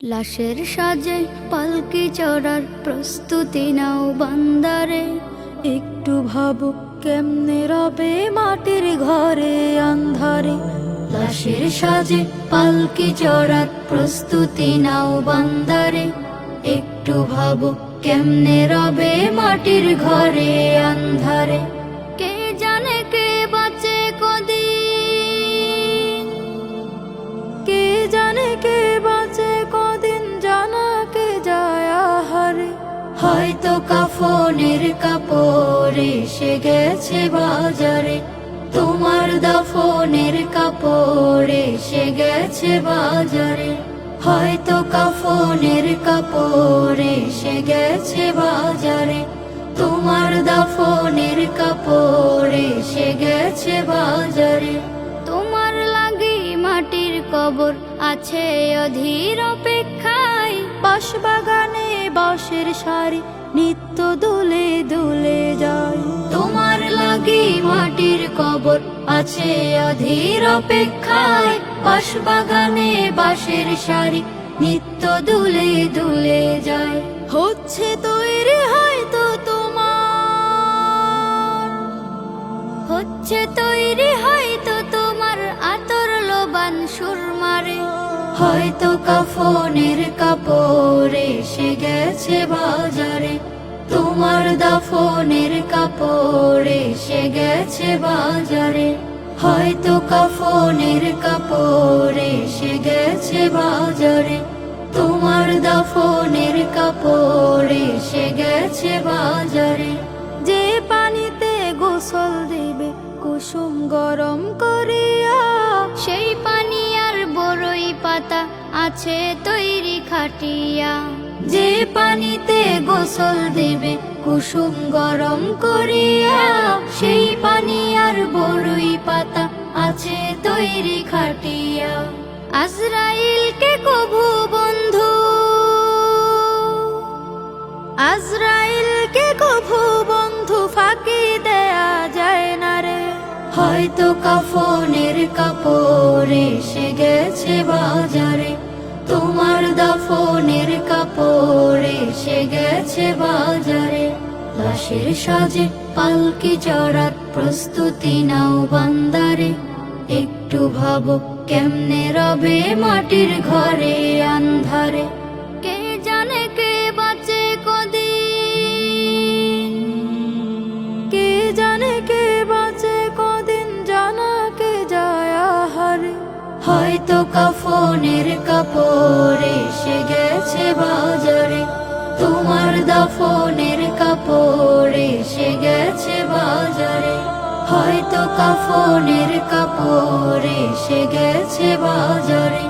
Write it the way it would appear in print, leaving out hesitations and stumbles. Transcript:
লাশের সাজে পালকি চড়ার প্রস্তুতি নাও বান্দারে। একটু ভাবো কেমনে রবে মাটির ঘরে আন্ধারে। লাশের সাজে পালকি চড়ার প্রস্তুতি নাও বান্দারে। একটু ভাবো কেমনে রবে মাটির ঘরে আন্ধারে। কে জানে কে বাঁচে কদিন, কে জানে কে বাঁচে কদিন, জানা কে যায় আহারে। হয়তো কাফনের কাপড় এসে গেছে বাজারে। তোমার দাফনের কাপড় এসে গেছে বাজারে। হয়তো কাফনের কাপড় এসে গেছে বাজারে। তোমার দাফনের কাপড় এসে গেছে বাজারে। তোমার লাগি মাটির কবর আছে অধীর অপেক্ষায়। বাঁশবাগানে বাঁশের সারি নিত্য দুলে দুলে যায়। তোমার লাগি মাটির কবর আছে অধীর অপেক্ষায়। বাঁশবাগানে বাঁশের সারি নিত্য দুলে দুলে যায়। হচ্ছে তৈরি হয়তো তোমার, হচ্ছে তৈরি হয়তো তোমার আতর লোবান সুরমারে। হয়তো কাফনের কাপড় এসে গেছে বাজারে। তোমার দাফনের কাপড় এসে গেছে বাজারে। হয়তো কাফনের কাপড় এসে গেছে বাজারে। তোমার দাফনের কাপড় এসে গেছে বাজারে। যে পানিতে গোসল দিবে কুসুম গরম করিয়া, সেই পানি আর বড়ই পাতা আছে তৈরি খাটিয়া। যে পানিতে গোসল দেবে কুসুম গরম করিয়া, সেই পানি আর বড়ই পাতা আছে তৈরি খাটিয়া। আজরাইলকে কভু বন্ধু, আজরাইলকে কভু বন্ধু ফাঁকি দেয়া যায় না রে। হয়তো কাফনের কাপড় এসে গেছে বাজারে। তোমার দাফনের কাপড় এসে গেছে বাজারে। লাশের সাজে পালকি চড়ার প্রস্তুতি নাও বান্দারে। একটু ভাবো কেমনে রবে মাটির ঘরে আন্ধারে। কে জানে কে বাঁচে কদিন, কে জানে কে বাঁচে কদিন, জানা কে যায় আহারে। হয়তো কাফনের কাপড় এসে গেছে বাজারে। তোমার দাফনের কাপড় এসে গেছে বাজারে। হয়তো কাফনের কাপড় এসে গেছে বাজারে।